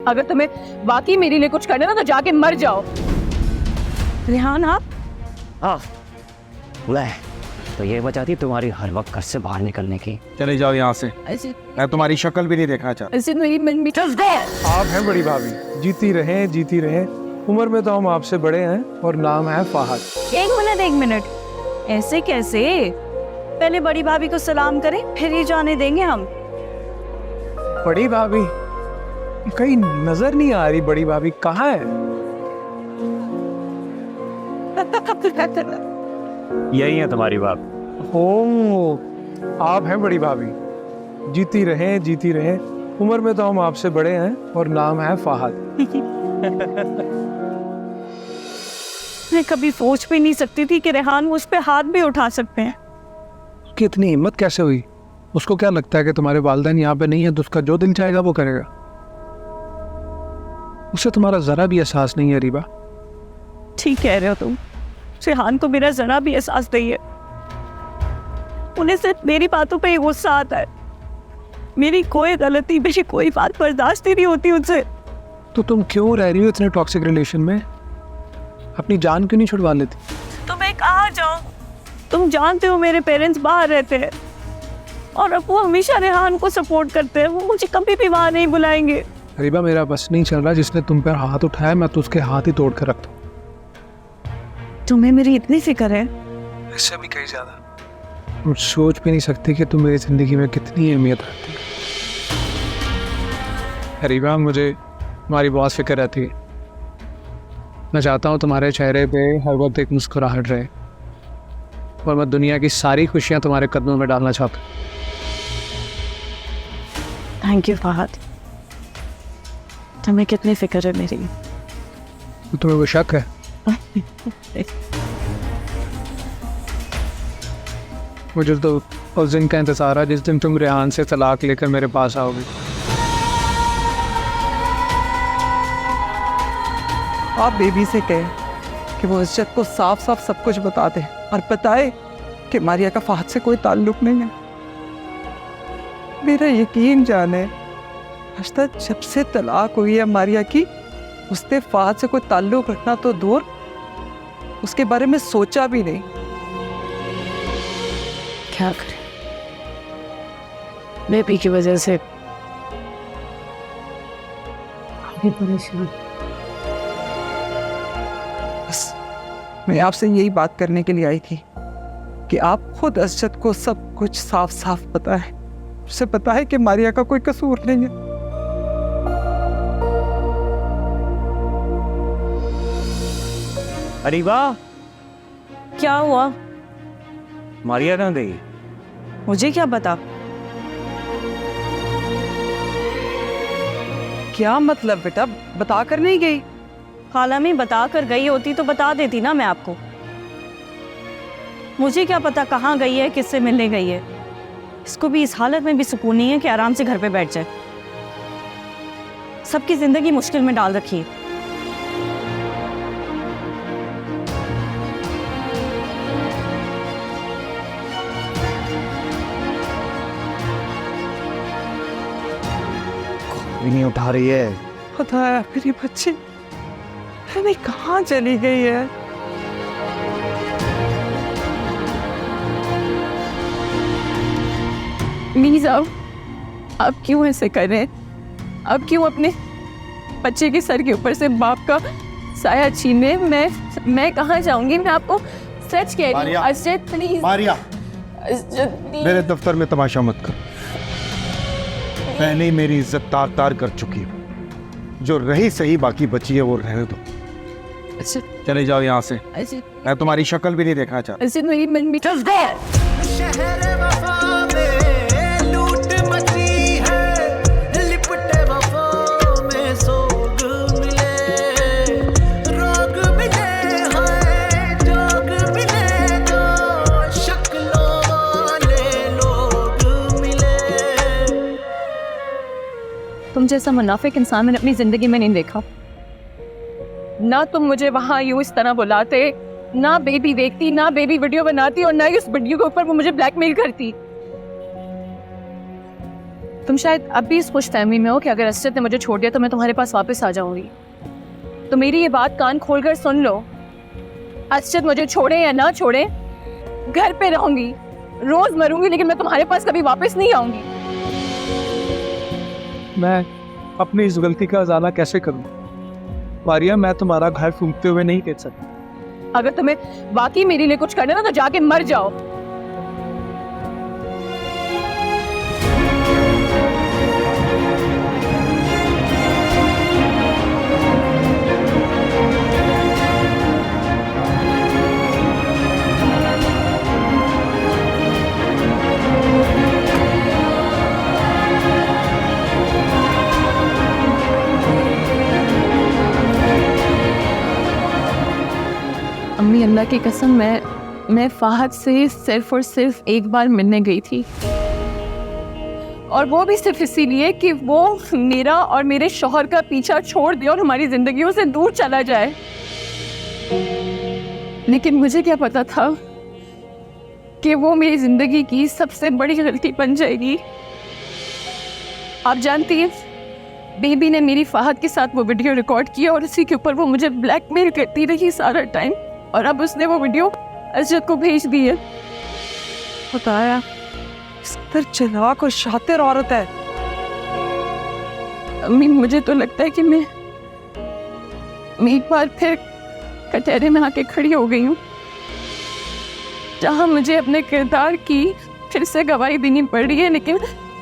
अगर तुम्हें वाकई मेरे लिए कुछ करना ना तो जाके मर जाओ। रेहान आप ले तो ये वजह थी तुम्हारी हर वक्त घर से बाहर निकलने की। चले जाओ यहाँ से, ऐसे मैं तुम्हारी शक्ल भी नहीं देखना चाहता। ऐसे मेरी मन में आप हैं बड़ी भाभी, जीती रहें जीती रहें। उम्र में तो हम आपसे बड़े हैं और नाम है फाहद। एक मिनट ऐसे कैसे? पहले बड़ी भाभी को सलाम करें फिर ही जाने देंगे हम। बड़ी भाभी कहीं नजर नहीं आ रही, बड़ी भाभी कहाँ है? यही है तुम्हारी बात। हो आप हैं बड़ी भाभी, जीती रहें जीती रहें। उम्र में तो हम आपसे बड़े हैं और नाम है फाहद। मैं कभी सोच भी नहीं सकती थी कि रेहान मुझ पे हाथ भी उठा सकते हैं। उसकी इतनी हिम्मत कैसे हुई? उसको क्या लगता है कि तुम्हारे वालिदैन यहाँ पे नहीं है तो उसका जो दिल चाहेगा वो करेगा? उसे तुम्हारा जरा भी एहसास नहीं है रीबा। ठीक कह रहे हो तुम। रेहान को मेरा जरा भी एहसास नहीं है। उन्हें सिर्फ मेरी बातों पे ही गुस्सा आता है। मेरी कोई गलती, मेरी कोई बात बर्दाश्त ही नहीं होती उनसे। तो तुम क्यों रह रही हो इतने टॉक्सिक रिलेशन में? अपनी जान क्यों नहीं छुड़वा लेती? तो मैं कहाँ जाऊँ? तुम जानते हो मेरे पेरेंट्स बाहर रहते हैं और अब वो हमेशा रेहान को सपोर्ट करते हैं। वो मुझे कभी भी वहाँ नहीं बुलाएंगे। रीबा मेरा बस नहीं चल रहा। जिसने तुम पर हाथ उठाया मैं तो उसके हाथ ही तोड़ कर रख दूं। तुम्हें मेरी इतनी फिक्र है? इससे भी कहीं ज्यादा। तुम सोच भी नहीं सकती कि तुम मेरी जिंदगी में कितनी अहमियत रखती हो। रीबा मुझे तुम्हारी बहुत फिक्र रहती है। मैं चाहता हूँ तुम्हारे चेहरे पे हर वक्त एक मुस्कुराहट रहे और मैं दुनिया की सारी खुशियाँ तुम्हारे कदमों में डालना चाहता हूँ। Thank you Fahad. तुम्हें कितनी फिक्र है मेरी। तो तुम्हें वो शक है? मुझे तो उस दिन का इंतजार है जिस दिन तुम रेहान से तलाक लेकर मेरे पास आओगे। आप बेबी से कहें कि वो इज्जत को साफ साफ सब कुछ बता दे और बताए कि मारिया का फहद से कोई ताल्लुक नहीं है। मेरा यकीन जाने आज तक जब से तलाक हुई है मारिया की, उसने फहद से कोई ताल्लुक रखना तो दूर, उसके बारे में सोचा भी नहीं। क्या करें, बेबी की वजह से काफी परेशान। बस मैं आपसे यही बात करने के लिए आई थी कि आप खुद असजद को सब कुछ साफ साफ पता है। उसे पता है कि मारिया का कोई कसूर नहीं है। अरे वाह, क्या हुआ? मारिया कहाँ गई? मुझे क्या पता? क्या मतलब बेटा, बता कर नहीं गई? खाला में बता कर गई होती तो बता देती ना मैं आपको। मुझे क्या पता कहाँ गई है, किससे मिलने गई है। इसको भी इस हालत में भी सुकून नहीं है कि आराम से घर पे बैठ जाए। सबकी जिंदगी मुश्किल में डाल रखी है। भी नहीं उठा रही है। पता है मेरी बच्ची नहीं कहाँ चली गई है। मीज़ आप क्यों ऐसे कर रहे हैं? आप क्यों अपने बच्चे के सर के ऊपर से बाप का साया छीन रहे हैं? मैं कहाँ जाऊंगी? मैं आपको सच कह रही हूँ। मारिया, असजद प्लीज। मारिया, असजद प्लीज। मेरे दफ्तर में तमाशा मत कर। पहले ही मेरी इज्जत तार तार कर चुकी है। जो रही सही बाकी बची है वो रहने दो। असजद, चले जाओ यहाँ से, असजद, मैं तुम्हारी शक्ल भी नहीं देखना चाहता। असजद मेरी मन में शहर वफा में लूट मची है, लिपटे वफा में सोग मिले, रोग मिले हैं, जोग मिले तो शक्लों वाले लोग मिले। तुम जैसा मुनाफिक इंसान मैंने अपनी जिंदगी में नहीं देखा। ना तुम मुझे वहां यूं इस तरह बुलाते, ना बेबी देखती, ना बेबी वीडियो बनाती और ना ही उस वीडियो के ऊपर वो मुझे ब्लैकमेल करती। तुम शायद अब भी इस खुशफहमी में हो कि अगर असरत ने मुझे छोड़ दिया तो मैं तुम्हारे पास वापस आ जाऊंगी। तो मेरी ये बात कान खोलकर सुन लो, असरत मुझे छोड़े या ना छोड़े, घर पे रहूंगी, रोज मरूंगी, लेकिन मैं तुम्हारे पास कभी वापस नहीं आऊंगी। मैं अपनी इस गलती का अजाला कैसे करूं? मारिया, मैं तुम्हारा घर फूंकते हुए नहीं देख सकता। अगर तुम्हें वाकई मेरे लिए कुछ करना ना तो जाके मर जाओ। अम्मी, अल्लाह की कसम, मैं फाहद से सिर्फ और सिर्फ एक बार मिलने गई थी, और वो भी सिर्फ इसीलिए कि वो मेरा और मेरे शौहर का पीछा छोड़ दे और हमारी जिंदगियों से दूर चला जाए। लेकिन मुझे क्या पता था कि वो मेरी जिंदगी की सबसे बड़ी गलती बन जाएगी। आप जानती हैं, बेबी ने मेरी फाहद के साथ वो वीडियो रिकॉर्ड किया और उसी के ऊपर वो मुझे ब्लैकमेल करती रही सारा टाइम, और अब उसने वो वीडियो असरत को भेज दी है। बताया इस तरह चालाक और शातिर औरत है। अम्मी, मुझे तो लगता है कि मैं एक बार फिर कटहरे में आके खड़ी हो गई हूँ, जहाँ मुझे अपने किरदार की फिर से गवाही देनी पड़ रही है, लेकिन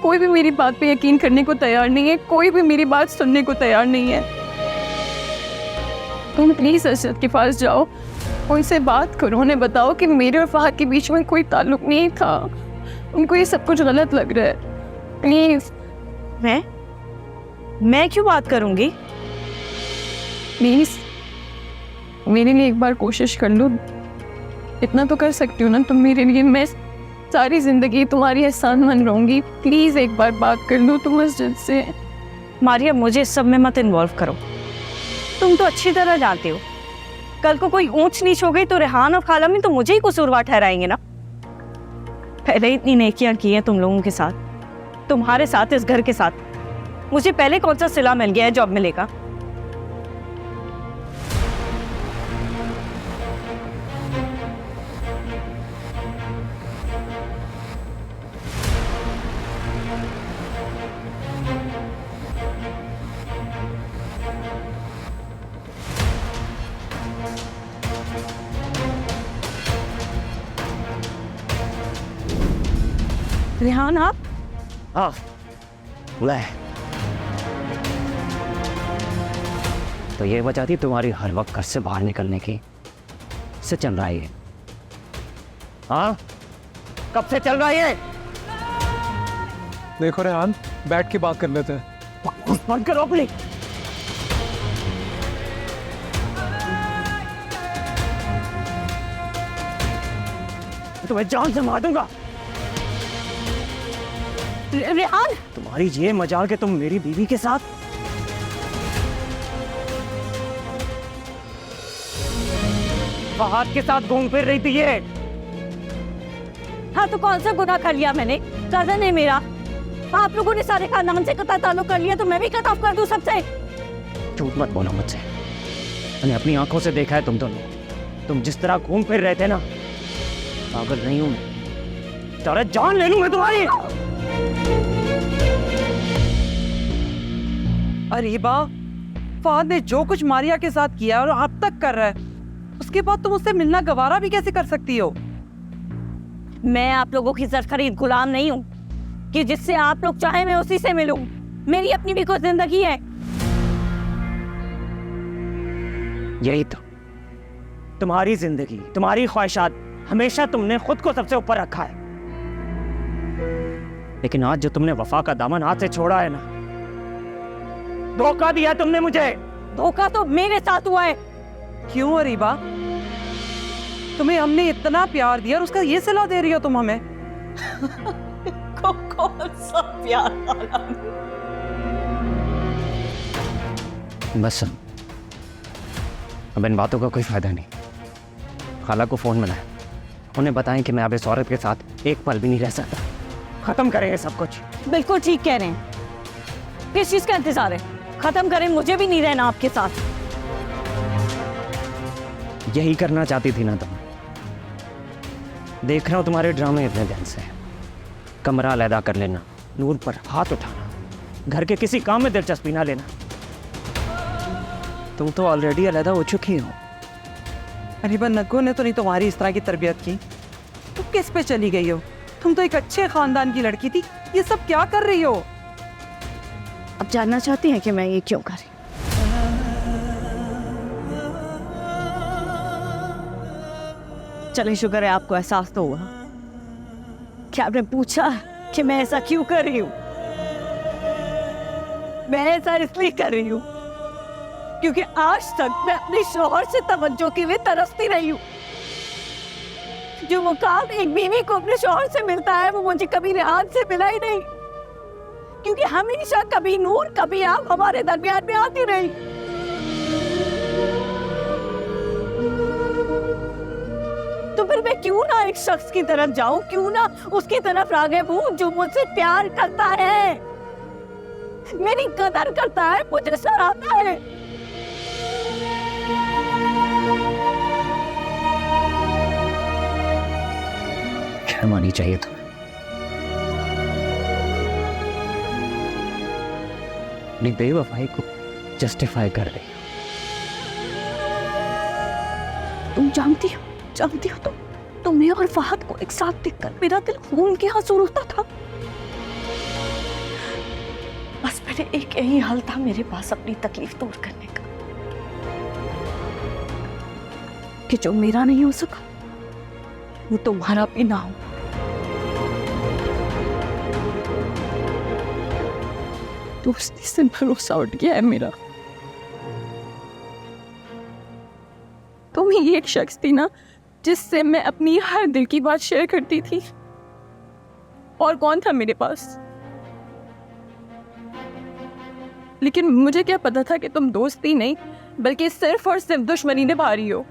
कोई भी मेरी बात पे यकीन करने को तैयार नहीं है, कोई भी मेरी बात सुनने को तैयार नहीं है। तुम प्लीज असरत के पास जाओ, उनसे बात करो, उन्हें बताओ कि मेरे और फहद के बीच में कोई ताल्लुक नहीं था, उनको ये सब कुछ गलत लग रहा है। प्लीज। मैं क्यों बात करूंगी? प्लीज मेरे लिए एक बार कोशिश कर लो, इतना तो कर सकती हो ना तुम मेरे लिए। मैं सारी जिंदगी तुम्हारी एहसानमंद रहूंगी, प्लीज एक बार बात कर लो तुम मस्जिद से। मारिया, मुझे इस सब में मत इन्वॉल्व करो। तुम तो अच्छी तरह जानते हो, कल को कोई ऊंच नीच हो गई तो रेहान और खाला में तो मुझे ही कसूरवार ठहराएंगे ना। पहले इतनी नेकियां की हैं तुम लोगों के साथ, तुम्हारे साथ, इस घर के साथ। मुझे पहले कौन सा सिला मिल गया है जॉब मिलेगा? रेहान, आप? हाँ, ले। तो ये वजह थी तुम्हारी हर वक्त घर से बाहर निकलने की। से चल रहा है ये? हाँ, कब से चल रहा है ये? देखो रेहान, बैठ के बात कर लेते हैं। बंद करो अपनी। तुम्हें जान से मार दूंगा। रेहान! तुम्हारी ये मजाल कि तुम मेरी बीवी के साथ फहद के साथ घूम फिर रही थी ये। हाँ, तो कौन सा गुनाह कर लिया मैंने? कजन है मेरा, आप लोगों ने सारे खानदान से कता ताल्लुक कर लिया, तो मैं भी कट ऑफ कर दूं सबसे? झूठ मत बोलो मुझसे, मैंने अपनी आंखों से देखा है तुम दोनों। तुम जिस तरह घूम फिर रहे थे ना, पागल नहीं हूं मैं, तेरे जान ले लूं मैं तुम्हारी। अरीबा, फहद ने जो कुछ मारिया के साथ किया और अब तक कर रहा है, उसके बाद तुम उससे मिलना गवारा भी कैसे कर सकती हो? मैं आप लोगों की सरखरीद गुलाम नहीं हूँ कि जिससे आप लोग चाहे मैं उसी से मिलूं। मेरी अपनी भी कोई जिंदगी है। यही तो, तुम्हारी जिंदगी, तुम्हारी ख्वाहिशात, हमेशा तुमने खुद को सबसे ऊपर रखा है। लेकिन आज जो तुमने वफा का दामन हाथ से छोड़ा है ना, धोखा दिया तुमने मुझे। धोखा तो मेरे साथ हुआ है। क्यों अरीबा? तुम्हें हमने इतना प्यार दिया और उसका ये सिला दे रही हो तुम हमें? कौन सा प्यार वाला? बस अब इन बातों का कोई फायदा नहीं। खाला को फोन मिलाएं, उन्हें बताएं कि मैं अब इस औरत के साथ एक पल भी नहीं रह सकता। खत्म करेंगे सब कुछ। बिल्कुल ठीक कह रहे हैं। किस चीज का इंतजार है? खत्म करें, मुझे भी नहीं रहना आपके साथ। यही करना चाहती थी ना तुम? देख रहा हूं तुम्हारे ड्रामे इतने दिन से। कमरा अलहदा कर लेना, नूर पर हाथ उठाना, घर के किसी काम में दिलचस्पी ना लेना। तुम तो ऑलरेडी अलहदा हो चुकी हो। अरे बस नग्गो ने तो नहीं तुम्हारी इस तरह की तरबियत की। तुम किस पे चली गई हो? तुम तो एक अच्छे खानदान की लड़की थी, ये सब क्या कर रही हो? अब जानना चाहती हैं कि मैं ये क्यों कर रही हूं? चलिए, शुक्र है आपको एहसास तो हुआ। क्या आपने पूछा कि मैं ऐसा क्यों कर रही हूं? मैं ऐसा इसलिए कर रही हूं क्योंकि आज तक मैं अपने शौहर से तवज्जो के लिए तरसती रही हूं। जो मुकाम एक बीवी को अपने शौहर से मिलता है वो मुझे कभी रेहान से मिला ही नहीं, क्योंकि हमेशा कभी नूर कभी आप हमारे दरमियान में आती रही। तो फिर मैं क्यों ना एक शख्स की तरफ जाऊं, क्यों ना उसकी तरफ राग़िब हूं जो मुझसे प्यार करता है, मेरी कदर करता है, मुझे सराहता है। शर्म आनी चाहिए तुम्हें। अपनी बेवफाई को जस्टिफाई कर रही हो। तुम जानती हो तुम्हें और फहद को एक साथ देखकर मेरा दिल खून के आंसू रोता था। बस मेरे एक यही हल था मेरे पास अपनी तकलीफ दूर करने का, कि जो मेरा नहीं हो सका वो तुम्हारा भी ना हो। दोस्ती से भरोसा उठ गया है मेरा। तुम ही एक शख्स थी ना जिससे मैं अपनी हर दिल की बात शेयर करती थी। और कौन था मेरे पास? लेकिन मुझे क्या पता था कि तुम दोस्ती नहीं बल्कि सिर्फ और सिर्फ दुश्मनी निभा रही हो।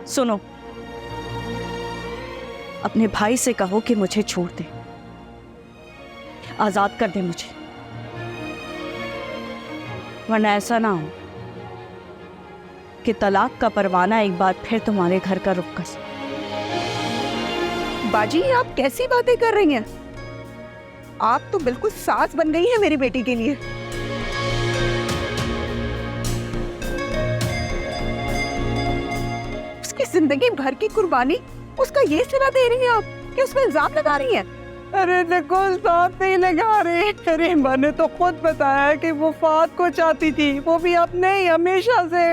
सुनो, अपने भाई से कहो कि मुझे छोड़ दे, आजाद कर दे मुझे, वरना ऐसा ना हो कि तलाक का परवाना एक बार फिर तुम्हारे घर का रुख कर। बाजी, आप कैसी बातें कर रही हैं? आप तो बिल्कुल सास बन गई है मेरी बेटी के लिए। उसकी जिंदगी भर की कुर्बानी, उसका ये सिला दे रही हैं आप कि उस पर इल्जाम लगा रही हैं? अरे देखो, साथ नहीं लगा रहे। अरे मैंने तो खुद बताया कि वो फात को चाहती थी, वो भी अपने ही हमेशा से।